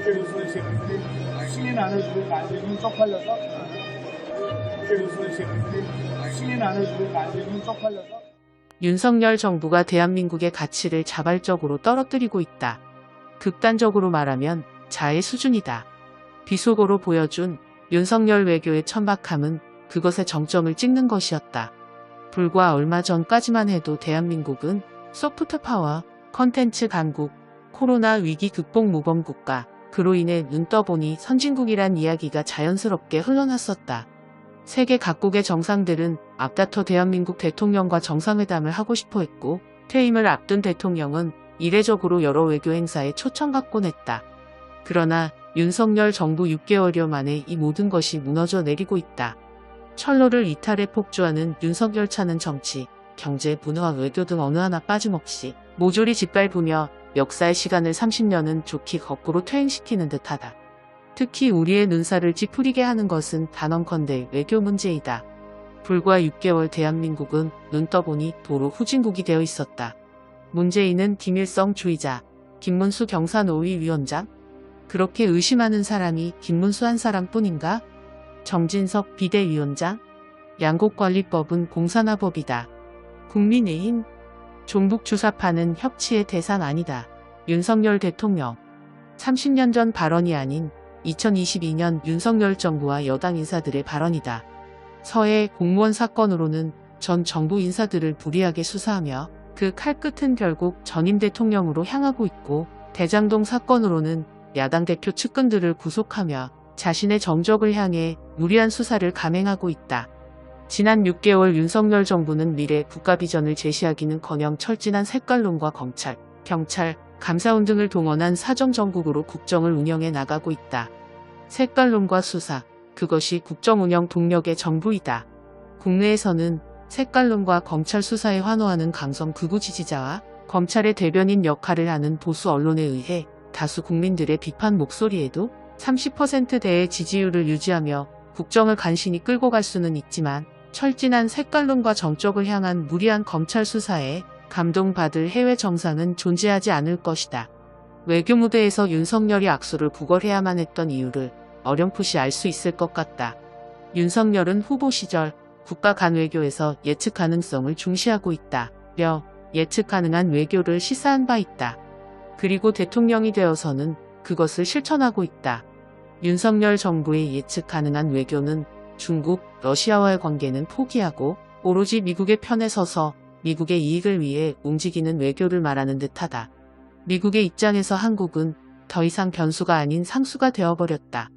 그래서 새끼들이 승인 안 해주고 안 되면 쪽팔려서 그래서 새끼들이 승인 안 해주고 안 되면 쪽팔려서 윤석열 정부가 대한민국의 가치를 자발적으로 떨어뜨리고 있다. 극단적으로 말하면 자해 수준이다. 비속어로 보여준 윤석열 외교의 천박함은 그것의 정점을 찍는 것이었다. 불과 얼마 전까지만 해도 대한민국은 소프트파워, 컨텐츠 강국, 코로나 위기 극복 모범 국가, 그로 인해 눈 떠보니 선진국이란 이야기가 자연스럽게 흘러났었다. 세계 각국의 정상들은 앞다퉈 대한민국 대통령과 정상회담을 하고 싶어 했고, 퇴임을 앞둔 대통령은 이례적으로 여러 외교 행사에 초청받곤 했다. 그러나 윤석열 정부 6개월여 만에 이 모든 것이 무너져 내리고 있다. 철로를 이탈해 폭주하는 윤석열 차는 정치, 경제, 문화, 외교 등 어느 하나 빠짐없이 모조리 짓밟으며 역사의 시간을 30년은 좋게 거꾸로 퇴행시키는 듯하다. 특히 우리의 눈살을 찌푸리게 하는 것은 단언컨대 외교 문제이다. 불과 6개월 대한민국은 눈 떠보니 도로 후진국이 되어 있었다. 문재인은 김일성주의자, 김문수 경산오위 위원장? 그렇게 의심하는 사람이 김문수 한 사람뿐인가? 정진석 비대위원장? 양곡관리법은 공산화법이다. 국민의힘? 종북주사파는 협치의 대상 아니다. 윤석열 대통령. 30년 전 발언이 아닌 2022년 윤석열 정부와 여당 인사들의 발언이다. 서해 공무원 사건으로는 전 정부 인사들을 무리하게 수사하며 그 칼끝은 결국 전임 대통령으로 향하고 있고, 대장동 사건으로는 야당 대표 측근들을 구속하며 자신의 정적을 향해 무리한 수사를 감행하고 있다. 지난 6개월 윤석열 정부는 미래 국가 비전을 제시하기는커녕 철진한 색깔론과 검찰, 경찰, 감사원 등을 동원한 사정정국으로 국정을 운영해 나가고 있다. 색깔론과 수사, 그것이 국정 운영 동력의 전부이다. 국내에서는 색깔론과 검찰 수사에 환호하는 강성 극우 지지자와 검찰의 대변인 역할을 하는 보수 언론에 의해 다수 국민들의 비판 목소리에도 30%대의 지지율을 유지하며 국정을 간신히 끌고 갈 수는 있지만, 철진한 색깔론과 정적을 향한 무리한 검찰 수사에 감동받을 해외 정상은 존재하지 않을 것이다. 외교 무대에서 윤석열이 악수를 구걸해야만 했던 이유를 어렴풋이 알 수 있을 것 같다. 윤석열은 후보 시절 국가 간 외교에서 예측 가능성을 중시하고 있다. 예측 가능한 외교를 시사한 바 있다. 그리고 대통령이 되어서는 그것을 실천하고 있다. 윤석열 정부의 예측 가능한 외교는 중국, 러시아와의 관계는 포기하고 오로지 미국의 편에 서서 미국의 이익을 위해 움직이는 외교를 말하는 듯하다. 미국의 입장에서 한국은 더 이상 변수가 아닌 상수가 되어버렸다.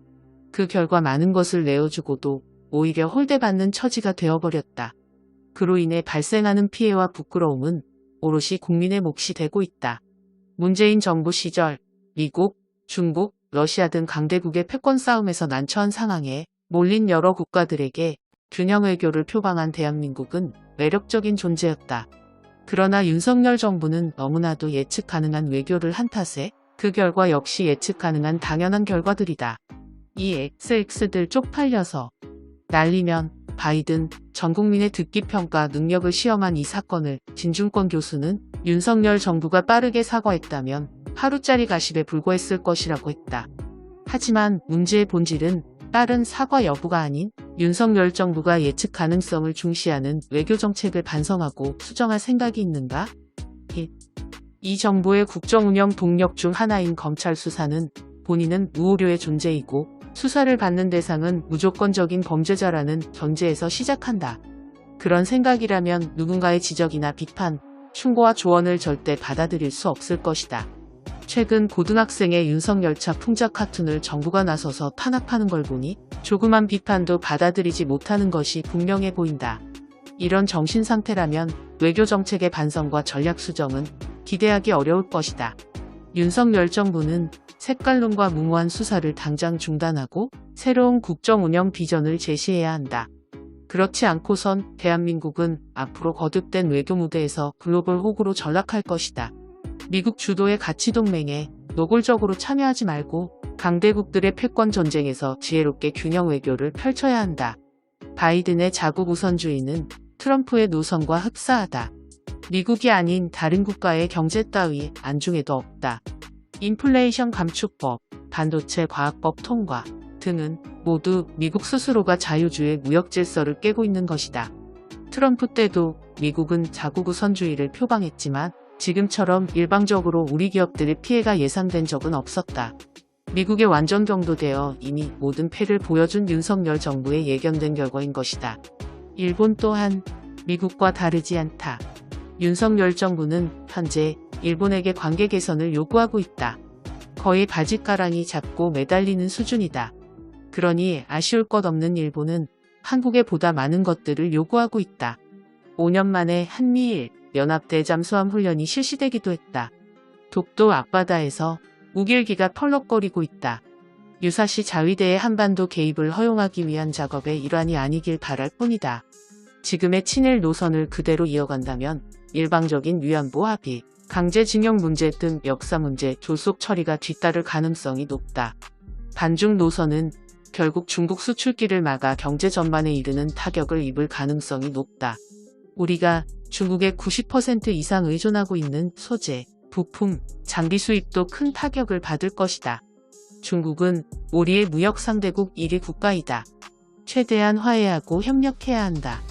그 결과 많은 것을 내어주고도 오히려 홀대받는 처지가 되어버렸다. 그로 인해 발생하는 피해와 부끄러움은 오롯이 국민의 몫이 되고 있다. 문재인 정부 시절 미국, 중국, 러시아 등 강대국의 패권 싸움에서 난처한 상황에 몰린 여러 국가들에게 균형 외교를 표방한 대한민국은 매력적인 존재였다. 그러나 윤석열 정부는 너무나도 예측 가능한 외교를 한 탓에 그 결과 역시 예측 가능한 당연한 결과들이다. 이 XX들 쪽팔려서 날리면 바이든 전 국민의 듣기평가 능력을 시험한 이 사건을 진중권 교수는 윤석열 정부가 빠르게 사과했다면 하루짜리 가십에 불과했을 것이라고 했다. 하지만 문제의 본질은 빠른 사과 여부가 아닌 윤석열 정부가 예측 가능성을 중시하는 외교 정책을 반성하고 수정할 생각이 있는가? 이 정부의 국정 운영 동력 중 하나인 검찰 수사는 본인은 무오류의 존재이고 수사를 받는 대상은 무조건적인 범죄자라는 전제에서 시작한다. 그런 생각이라면 누군가의 지적이나 비판, 충고와 조언을 절대 받아들일 수 없을 것이다. 최근 고등학생의 윤석열차 풍자 카툰을 정부가 나서서 탄압하는 걸 보니 조그만 비판도 받아들이지 못하는 것이 분명해 보인다. 이런 정신 상태라면 외교 정책의 반성과 전략 수정은 기대하기 어려울 것이다. 윤석열 정부는 색깔론과 무모한 수사를 당장 중단하고 새로운 국정 운영 비전을 제시해야 한다. 그렇지 않고선 대한민국은 앞으로 거듭된 외교 무대에서 글로벌 호구로 전락할 것이다. 미국 주도의 가치동맹에 노골적으로 참여하지 말고 강대국들의 패권 전쟁에서 지혜롭게 균형 외교를 펼쳐야 한다. 바이든의 자국 우선주의는 트럼프의 노선과 흡사하다. 미국이 아닌 다른 국가의 경제 따위 안중에도 없다. 인플레이션 감축법, 반도체 과학법 통과 등은 모두 미국 스스로가 자유주의 무역 질서를 깨고 있는 것이다. 트럼프 때도 미국은 자국 우선주의를 표방했지만 지금처럼 일방적으로 우리 기업들의 피해가 예상된 적은 없었다. 미국에 완전 경도되어 이미 모든 패를 보여준 윤석열 정부의 예견된 결과인 것이다. 일본 또한 미국과 다르지 않다. 윤석열 정부는 현재 일본에게 관계 개선을 요구하고 있다. 거의 바짓가랑이 잡고 매달리는 수준이다. 그러니 아쉬울 것 없는 일본은 한국에 보다 많은 것들을 요구하고 있다. 5년 만에 한미일 연합대 잠수함 훈련이 실시되기도 했다. 독도 앞바다에서 우길기가 펄럭거리고 있다. 유사시 자위대의 한반도 개입을 허용하기 위한 작업의 일환이 아니길 바랄 뿐이다. 지금의 친일 노선을 그대로 이어간다면 일방적인 위안부 합의, 강제징용 문제 등 역사 문제 졸속 처리가 뒤따를 가능성이 높다. 반중 노선은 결국 중국 수출길을 막아 경제 전반에 이르는 타격을 입을 가능성이 높다. 우리가 중국에 90% 이상 의존하고 있는 소재, 부품, 장비 수입도 큰 타격을 받을 것이다. 중국은 우리의 무역 상대국 1위 국가이다. 최대한 화해하고 협력해야 한다.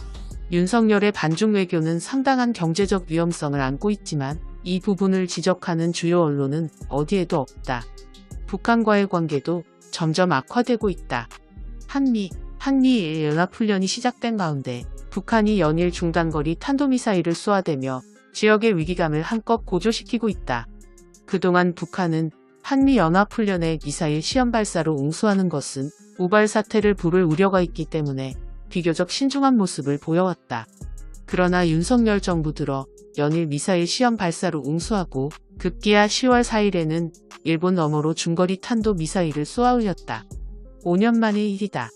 윤석열의 반중 외교는 상당한 경제적 위험성을 안고 있지만 이 부분을 지적하는 주요 언론은 어디에도 없다. 북한과의 관계도 점점 악화되고 있다. 한미일 연합훈련이 시작된 가운데 북한이 연일 중단거리 탄도미사일을 쏘아대며 지역의 위기감을 한껏 고조시키고 있다. 그동안 북한은 한미연합훈련에 미사일 시험 발사로 응수하는 것은 우발 사태를 부를 우려가 있기 때문에 비교적 신중한 모습을 보여왔다. 그러나 윤석열 정부 들어 연일 미사일 시험 발사로 응수하고 급기야 10월 4일에는 일본 너머로 중거리 탄도 미사일을 쏘아올렸다. 5년 만의 일이다.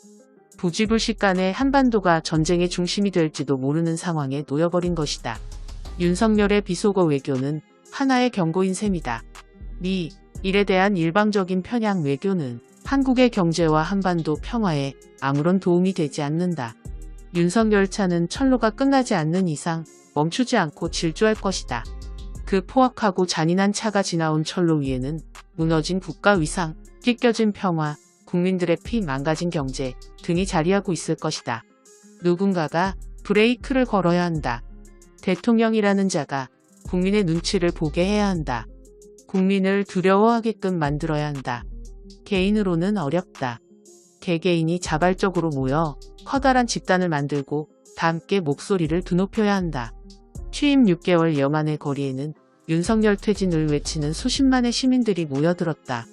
부지불식간에 한반도가 전쟁의 중심이 될지도 모르는 상황에 놓여버린 것이다. 윤석열의 비속어 외교는 하나의 경고인 셈이다. 미일에 대한 일방적인 편향 외교는 한국의 경제와 한반도 평화에 아무런 도움이 되지 않는다. 윤석열 차는 철로가 끝나지 않는 이상 멈추지 않고 질주할 것이다. 그 포악하고 잔인한 차가 지나온 철로 위에는 무너진 국가 위상, 찢겨진 평화, 국민들의 피 망가진 경제 등이 자리하고 있을 것이다. 누군가가 브레이크를 걸어야 한다. 대통령이라는 자가 국민의 눈치를 보게 해야 한다. 국민을 두려워하게끔 만들어야 한다. 개인으로는 어렵다. 개개인이 자발적으로 모여 커다란 집단을 만들고 다 함께 목소리를 드높여야 한다. 취임 6개월 여만의 거리에는 윤석열 퇴진을 외치는 수십만의 시민들이 모여들었다.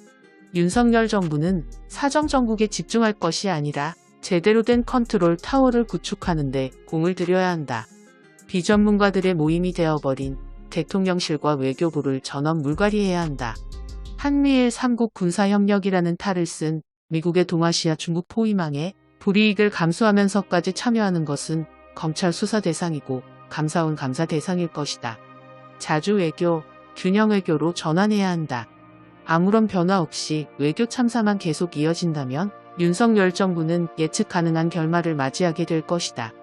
윤석열 정부는 사정정국에 집중할 것이 아니라 제대로 된 컨트롤 타워를 구축하는 데 공을 들여야 한다. 비전문가들의 모임이 되어버린 대통령실과 외교부를 전원 물갈이해야 한다. 한미일 3국 군사협력이라는 탈을 쓴 미국의 동아시아 중국 포위망에 불이익을 감수하면서까지 참여하는 것은 검찰 수사 대상이고 감사원 감사 대상일 것이다. 자주 외교, 균형 외교로 전환해야 한다. 아무런 변화 없이 외교 참사만 계속 이어진다면 윤석열 정부는 예측 가능한 결말을 맞이하게 될 것이다.